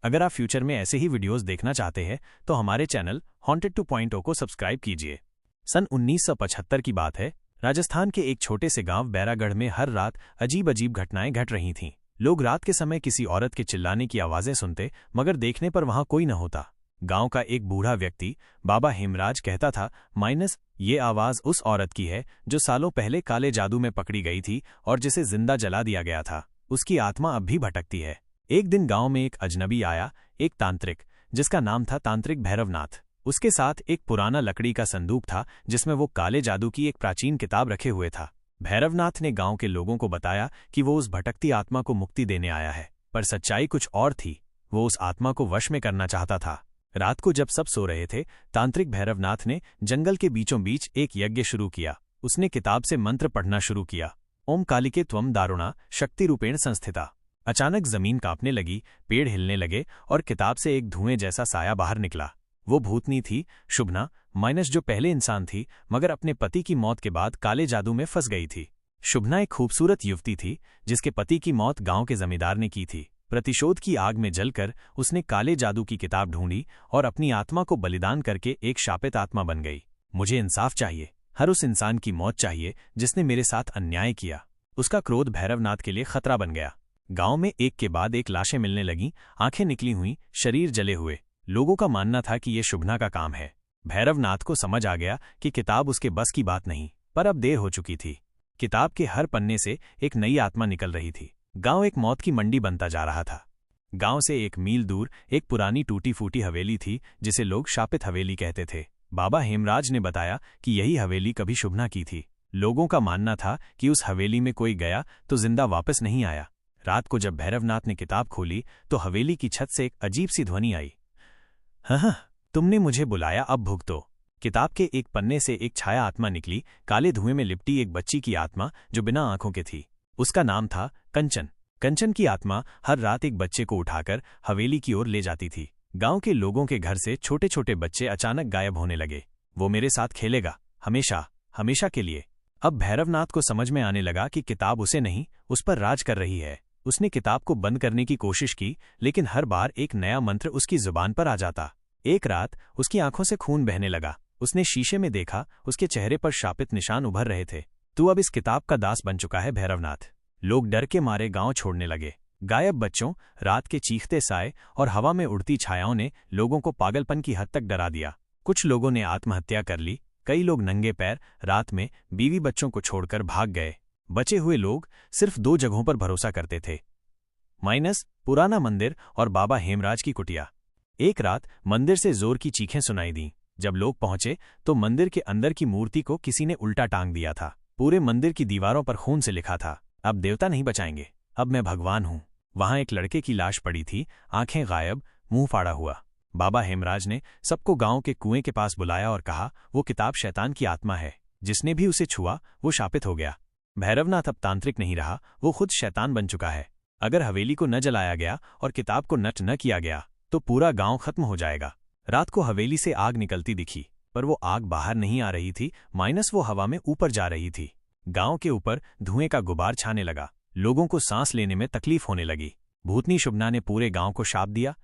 अगर आप फ्यूचर में ऐसे ही वीडियोस देखना चाहते हैं तो हमारे चैनल हॉन्टेड 2.0 को सब्सक्राइब कीजिए। सन 1975 की बात है। राजस्थान के एक छोटे से गांव बैरागढ़ में हर रात अजीब अजीब घटनाएं घट रही थीं। लोग रात के समय किसी औरत के चिल्लाने की आवाजें सुनते, मगर देखने पर वहां कोई न होता। गांव का एक बूढ़ा व्यक्ति बाबा हेमराज कहता था, ये आवाज उस औरत की है जो सालों पहले काले जादू में पकड़ी गई थी और जिसे जिंदा जला दिया गया था। उसकी आत्मा अब भी भटकती है। एक दिन गांव में एक अजनबी आया, एक तांत्रिक, जिसका नाम था तांत्रिक भैरवनाथ। उसके साथ एक पुराना लकड़ी का संदूक था जिसमें वो काले जादू की एक प्राचीन किताब रखे हुए था। भैरवनाथ ने गांव के लोगों को बताया कि वो उस भटकती आत्मा को मुक्ति देने आया है, पर सच्चाई कुछ और थी। वो उस आत्मा को वश में करना चाहता था। रात को जब सब सो रहे थे, तांत्रिक भैरवनाथ ने जंगल के बीचों बीच एक यज्ञ शुरू किया। उसने किताब से मंत्र पढ़ना शुरू किया, ओम कालिके त्वम दारुणा शक्ति रूपेण संस्थिता। अचानक जमीन कांपने लगी, पेड़ हिलने लगे और किताब से एक धुएं जैसा साया बाहर निकला। वो भूतनी थी, शुभना, जो पहले इंसान थी मगर अपने पति की मौत के बाद काले जादू में फंस गई थी। शुभना एक खूबसूरत युवती थी जिसके पति की मौत गांव के जमींदार ने की थी। प्रतिशोध की आग में जलकर उसने काले जादू की किताब ढूंढी और अपनी आत्मा को बलिदान करके एक शापित आत्मा बन गई। मुझे इंसाफ चाहिए, हर उस इंसान की मौत चाहिए जिसने मेरे साथ अन्याय किया। उसका क्रोध भैरवनाथ के लिए खतरा बन गया। गांव में एक के बाद एक लाशें मिलने लगीं, आंखें निकली हुई, शरीर जले हुए। लोगों का मानना था कि ये शुभना का काम है। भैरवनाथ को समझ आ गया कि किताब उसके बस की बात नहीं, पर अब देर हो चुकी थी। किताब के हर पन्ने से एक नई आत्मा निकल रही थी। गांव एक मौत की मंडी बनता जा रहा था। गांव से 1 मील दूर एक पुरानी टूटी फूटी हवेली थी जिसे लोग शापित हवेली कहते थे। बाबा हेमराज ने बताया कि यही हवेली कभी शुभना की थी। लोगों का मानना था कि उस हवेली में कोई गया तो जिंदा वापस नहीं आया। रात को जब भैरवनाथ ने किताब खोली तो हवेली की छत से एक अजीब सी ध्वनि आई, हाँ, तुमने मुझे बुलाया, अब भुगतो। किताब के एक पन्ने से एक छाया आत्मा निकली, काले धुएं में लिपटी एक बच्ची की आत्मा जो बिना आंखों के थी। उसका नाम था कंचन। कंचन की आत्मा हर रात एक बच्चे को उठाकर हवेली की ओर ले जाती थी। गांव के लोगों के घर से छोटे छोटे बच्चे अचानक गायब होने लगे। वो मेरे साथ खेलेगा, हमेशा, हमेशा के लिए। अब भैरवनाथ को समझ में आने लगा कि किताब उसे नहीं, उस पर राज कर रही है। उसने किताब को बंद करने की कोशिश की, लेकिन हर बार एक नया मंत्र उसकी जुबान पर आ जाता। एक रात उसकी आंखों से खून बहने लगा। उसने शीशे में देखा, उसके चेहरे पर शापित निशान उभर रहे थे। तू अब इस किताब का दास बन चुका है भैरवनाथ। लोग डर के मारे गांव छोड़ने लगे। गायब बच्चों, रात के चीखते साए और हवा में उड़ती छायाओं ने लोगों को पागलपन की हद तक डरा दिया। कुछ लोगों ने आत्महत्या कर ली। कई लोग नंगे पैर रात में बीवी बच्चों को छोड़कर भाग गए। बचे हुए लोग सिर्फ 2 जगहों पर भरोसा करते थे, पुराना मंदिर और बाबा हेमराज की कुटिया। एक रात मंदिर से जोर की चीखें सुनाई दीं। जब लोग पहुंचे तो मंदिर के अंदर की मूर्ति को किसी ने उल्टा टांग दिया था। पूरे मंदिर की दीवारों पर खून से लिखा था, अब देवता नहीं बचाएंगे, अब मैं भगवान हूं। वहां एक लड़के की लाश पड़ी थी, आंखें गायब, मुंह फाड़ा हुआ। बाबा हेमराज ने सबको गांव के कुएं के पास बुलाया और कहा, वो किताब शैतान की आत्मा है, जिसने भी उसे छुआ वो शापित हो गया। भैरवनाथ अब तांत्रिक नहीं रहा, वो खुद शैतान बन चुका है। अगर हवेली को न जलाया गया और किताब को नष्ट न किया गया तो पूरा गांव खत्म हो जाएगा। रात को हवेली से आग निकलती दिखी, पर वो आग बाहर नहीं आ रही थी, वो हवा में ऊपर जा रही थी। गांव के ऊपर धुएं का गुबार छाने लगा। लोगों को सांस लेने में तकलीफ होने लगी। भूतनी शुभना ने पूरे गांव को शाप दिया,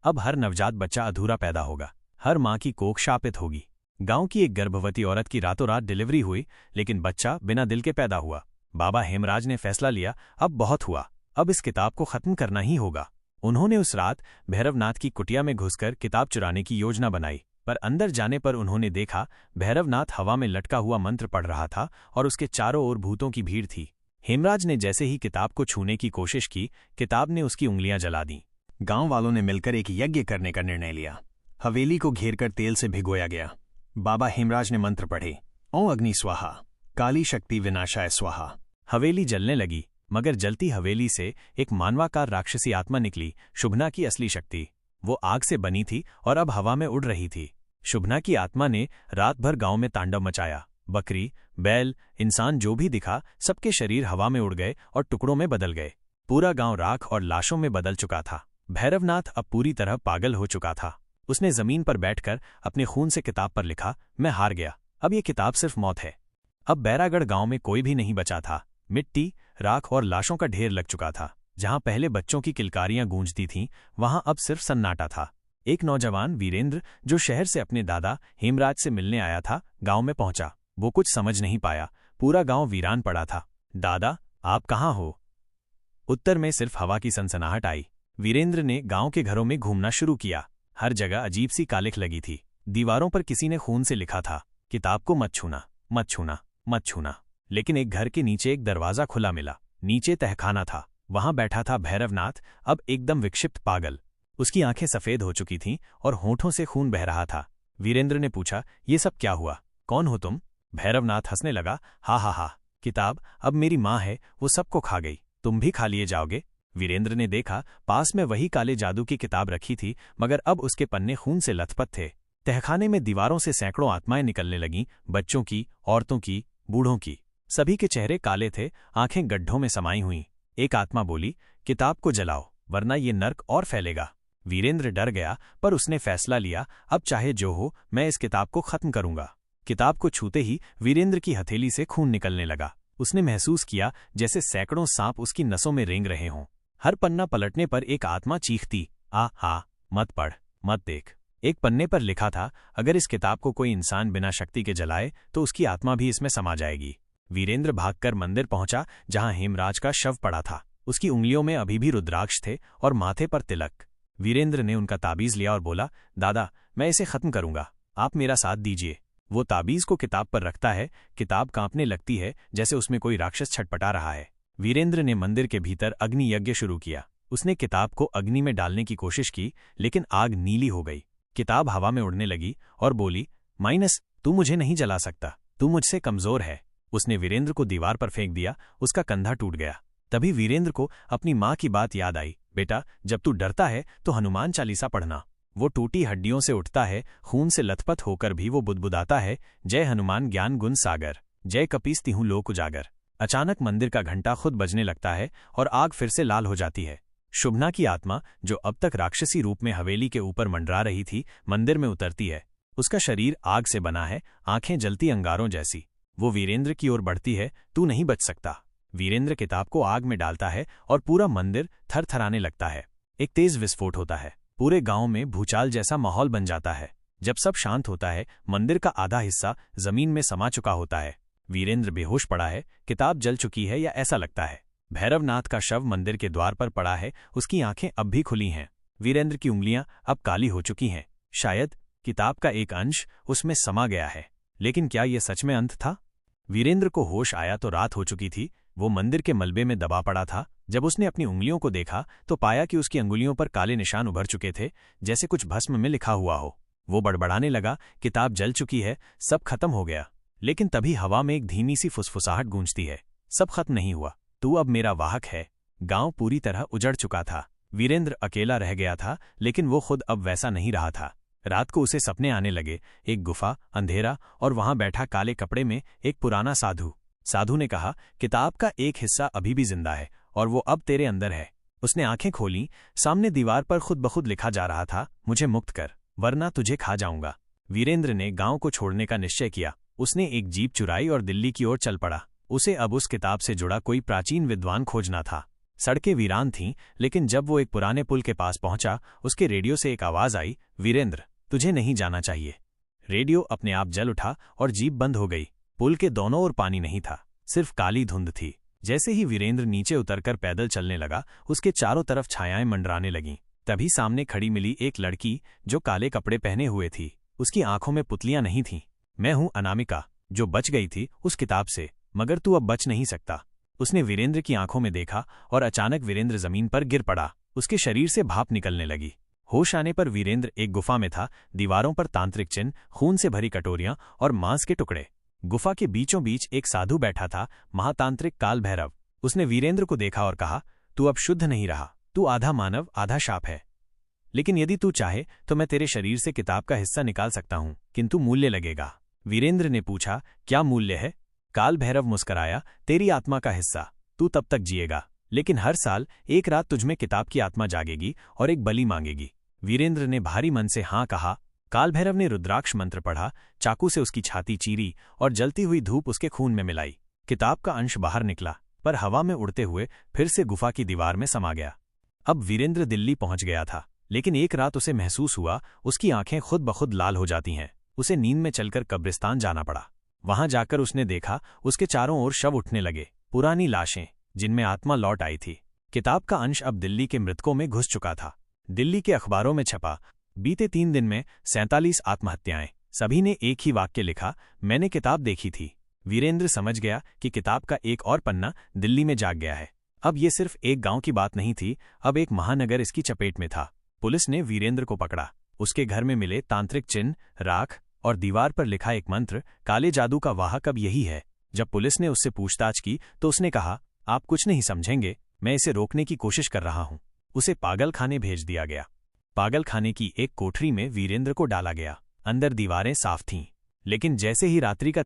अब हर नवजात बच्चा अधूरा पैदा होगा, हर मां की कोख शापित होगी। गांव की एक गर्भवती औरत की रातों रात डिलीवरी हुई, लेकिन बच्चा बिना दिल के पैदा हुआ। बाबा हेमराज ने फैसला लिया, अब बहुत हुआ, अब इस किताब को खत्म करना ही होगा। उन्होंने उस रात भैरवनाथ की कुटिया में घुसकर किताब चुराने की योजना बनाई, पर अंदर जाने पर उन्होंने देखा भैरवनाथ हवा में लटका हुआ मंत्र पढ़ रहा था और उसके चारों ओर भूतों की भीड़ थी। हेमराज ने जैसे ही किताब को छूने की कोशिश की, किताब ने उसकी उंगलियां जला दी। गांव वालों ने मिलकर एक यज्ञ करने का निर्णय लिया। हवेली को घेरकर तेल से भिगोया गया। बाबा हेमराज ने मंत्र पढ़े, ओं अग्नि स्वाहा, काली शक्ति विनाशाय स्वाहा। हवेली जलने लगी, मगर जलती हवेली से एक मानवाकार राक्षसी आत्मा निकली, शुभना की असली शक्ति। वो आग से बनी थी और अब हवा में उड़ रही थी। शुभना की आत्मा ने रात भर गांव में तांडव मचाया। बकरी, बैल, इंसान जो भी दिखा, सबके शरीर हवा में उड़ गए और टुकड़ों में बदल गए। पूरा गांव राख और लाशों में बदल चुका था। भैरवनाथ अब पूरी तरह पागल हो चुका था। उसने जमीन पर बैठकर अपने खून से किताब पर लिखा, मैं हार गया, अब ये किताब सिर्फ मौत है। अब बैरागढ़ गांव में कोई भी नहीं बचा था। मिट्टी, राख और लाशों का ढेर लग चुका था। जहां पहले बच्चों की किलकारियां गूंजती थीं, वहां अब सिर्फ सन्नाटा था। एक नौजवान वीरेंद्र, जो शहर से अपने दादा हेमराज से मिलने आया था, गांव में पहुंचा। वो कुछ समझ नहीं पाया। पूरा गांव वीरान पड़ा था। दादा, आप कहाँ हो? उत्तर में सिर्फ हवा की सनसनाहट आई। वीरेंद्र ने गांव के घरों में घूमना शुरू किया। हर जगह अजीब सी कालिख लगी थी। दीवारों पर किसी ने खून से लिखा था, किताब को मत छूना, मत छूना, मत छूना। लेकिन एक घर के नीचे एक दरवाजा खुला मिला। नीचे तहखाना था। वहां बैठा था भैरवनाथ, अब एकदम विक्षिप्त पागल। उसकी आंखें सफेद हो चुकी थीं और होठों से खून बह रहा था। वीरेंद्र ने पूछा, ये सब क्या हुआ? कौन हो तुम? भैरवनाथ हंसने लगा, हा हा हा, किताब अब मेरी माँ है, वो सबको खा गई, तुम भी खा लिए जाओगे। वीरेंद्र ने देखा, पास में वही काले जादू की किताब रखी थी, मगर अब उसके पन्ने खून से लथपथ थे। तहखाने में दीवारों से सैकड़ों आत्माएं निकलने लगीं, बच्चों की, औरतों की, बूढ़ों की। सभी के चेहरे काले थे, आंखें गड्ढों में समाई हुईं। एक आत्मा बोली, किताब को जलाओ, वरना ये नर्क और फैलेगा। वीरेंद्र डर गया, पर उसने फैसला लिया, अब चाहे जो हो, मैं इस किताब को खत्म करूंगा। किताब को छूते ही वीरेंद्र की हथेली से खून निकलने लगा। उसने महसूस किया जैसे सैकड़ों सांप उसकी नसों में रेंग रहे हों। हर पन्ना पलटने पर एक आत्मा चीखती, आ हा, मत पढ़, मत देख। एक पन्ने पर लिखा था, अगर इस किताब को कोई इंसान बिना शक्ति के जलाए तो उसकी आत्मा भी इसमें समा जाएगी। वीरेंद्र भागकर मंदिर पहुंचा, जहां हेमराज का शव पड़ा था। उसकी उंगलियों में अभी भी रुद्राक्ष थे और माथे पर तिलक। वीरेंद्र ने उनका ताबीज लिया और बोला, दादा, मैं इसे खत्म करूंगा, आप मेरा साथ दीजिए। वो ताबीज को किताब पर रखता है, किताब कांपने लगती है जैसे उसमें कोई राक्षस छटपटा रहा है। वीरेंद्र ने मंदिर के भीतर अग्नि यज्ञ शुरू किया। उसने किताब को अग्नि में डालने की कोशिश की, लेकिन आग नीली हो गई। किताब हवा में उड़ने लगी और बोली, माइनस, तू मुझे नहीं जला सकता, तू मुझसे कमजोर है। उसने वीरेंद्र को दीवार पर फेंक दिया। उसका कंधा टूट गया। तभी वीरेंद्र को अपनी माँ की बात याद आई, बेटा, जब तू डरता है तो हनुमान चालीसा पढ़ना। वो टूटी हड्डियों से उठता है, खून से लथपथ होकर भी वो बुदबुदाता है, जय हनुमान ज्ञान गुण सागर, जय कपीस तिहूं लोक उजागर। अचानक मंदिर का घंटा खुद बजने लगता है और आग फिर से लाल हो जाती है। शुभना की आत्मा, जो अब तक राक्षसी रूप में हवेली के ऊपर मंडरा रही थी, मंदिर में उतरती है। उसका शरीर आग से बना है, आंखें जलती अंगारों जैसी। वो वीरेंद्र की ओर बढ़ती है, तू नहीं बच सकता। वीरेंद्र किताब को आग में डालता है और पूरा मंदिर थरथराने लगता है। एक तेज विस्फोट होता है। पूरे गांव में भूचाल जैसा माहौल बन जाता है। जब सब शांत होता है, मंदिर का आधा हिस्सा जमीन में समा चुका होता है। वीरेंद्र बेहोश पड़ा है, किताब जल चुकी है या ऐसा लगता है। भैरवनाथ का शव मंदिर के द्वार पर पड़ा है, उसकी आंखें अब भी खुली हैं। वीरेंद्र की उंगलियां अब काली हो चुकी हैं। शायद किताब का एक अंश उसमें समा गया है। लेकिन क्या यह सच में अंत था? वीरेंद्र को होश आया तो रात हो चुकी थी। वो मंदिर के मलबे में दबा पड़ा था। जब उसने अपनी उंगलियों को देखा तो पाया कि उसकी अंगुलियों पर काले निशान उभर चुके थे, जैसे कुछ भस्म में लिखा हुआ हो। वो बड़बड़ाने लगा, किताब जल चुकी है, सब खत्म हो गया। लेकिन तभी हवा में एक धीमी सी फुसफुसाहट गूंजती है, सब खत्म नहीं हुआ, तू अब मेरा वाहक है। गांव पूरी तरह उजड़ चुका था। वीरेंद्र अकेला रह गया था, लेकिन वो खुद अब वैसा नहीं रहा था। रात को उसे सपने आने लगे, एक गुफा, अंधेरा और वहां बैठा काले कपड़े में एक पुराना साधु। साधु ने कहा, किताब का एक हिस्सा अभी भी जिंदा है और वो अब तेरे अंदर है। उसने आंखें खोली, सामने दीवार पर खुद ब खुद लिखा जा रहा था, मुझे मुक्त कर, वरना तुझे खा जाऊंगा। वीरेंद्र ने गांव को छोड़ने का निश्चय किया। उसने एक जीप चुराई और दिल्ली की ओर चल पड़ा। उसे अब उस किताब से जुड़ा कोई प्राचीन विद्वान खोजना था। सड़कें वीरान थीं, लेकिन जब वो एक पुराने पुल के पास पहुंचा, उसके रेडियो से एक आवाज आई, वीरेंद्र, तुझे नहीं जाना चाहिए। रेडियो अपने आप जल उठा और जीप बंद हो गई। पुल के दोनों ओर पानी नहीं था, सिर्फ काली धुंध थी। जैसे ही वीरेंद्र नीचे उतरकर पैदल चलने लगा, उसके चारों तरफ छायाएं मंडराने लगीं। तभी सामने खड़ी मिली एक लड़की, जो काले कपड़े पहने हुए थी। उसकी आंखों में पुतलियां नहीं थीं। मैं हूं अनामिका, जो बच गई थी उस किताब से, मगर तू अब बच नहीं सकता। उसने वीरेंद्र की आंखों में देखा और अचानक वीरेंद्र जमीन पर गिर पड़ा। उसके शरीर से भाप निकलने लगी। होश आने पर वीरेंद्र एक गुफा में था। दीवारों पर तांत्रिक चिन्ह, खून से भरी कटोरियां और मांस के टुकड़े। गुफा के बीचों बीच एक साधु बैठा था, महातांत्रिक काल भैरव। उसने वीरेंद्र को देखा और कहा, तू अब शुद्ध नहीं रहा, तू आधा मानव आधा शाप है। लेकिन यदि तू चाहे तो मैं तेरे शरीर से किताब का हिस्सा निकाल सकता हूं, किंतु मूल्य लगेगा। वीरेंद्र ने पूछा, क्या मूल्य है? काल भैरव मुस्कराया, तेरी आत्मा का हिस्सा, तू तब तक जिएगा, लेकिन हर साल एक रात तुझमें किताब की आत्मा जागेगी और एक बलि मांगेगी। वीरेंद्र ने भारी मन से हाँ कहा। काल भैरव ने रुद्राक्ष मंत्र पढ़ा, चाकू से उसकी छाती चीरी और जलती हुई धूप उसके खून में मिलाई। किताब का अंश बाहर निकला, पर हवा में उड़ते हुए फिर से गुफा की दीवार में समा गया। अब वीरेंद्र दिल्ली पहुंच गया था, लेकिन एक रात उसे महसूस हुआ उसकी आंखें खुद ब खुद लाल हो जाती हैं। उसे नींद में चलकर कब्रिस्तान जाना पड़ा। वहां जाकर उसने देखा उसके चारों ओर शव उठने लगे, पुरानी लाशें जिनमें आत्मा लौट आई थी। किताब का अंश अब दिल्ली के मृतकों में घुस चुका था। दिल्ली के अखबारों में छपा, बीते 3 दिन में 47 आत्महत्याएं। सभी ने एक ही वाक्य लिखा, मैंने किताब देखी थी। वीरेंद्र समझ गया कि किताब का एक और पन्ना दिल्ली में जाग गया है। अब ये सिर्फ एक गांव की बात नहीं थी, अब एक महानगर इसकी चपेट में था। पुलिस ने वीरेंद्र को पकड़ा। उसके घर में मिले तांत्रिक चिन्ह, राख और दीवार पर लिखा एक मंत्र, काले जादू का वाहक अब यही है। जब पुलिस ने उससे पूछताछ की तो उसने कहा, आप कुछ नहीं समझेंगे, मैं इसे रोकने की कोशिश कर रहा हूं। उसे पागलखाने भेज दिया गया। पागलखाने की एक कोठरी में वीरेंद्र को डाला गया। अंदर दीवारें साफ थीं, लेकिन जैसे ही रात्रि का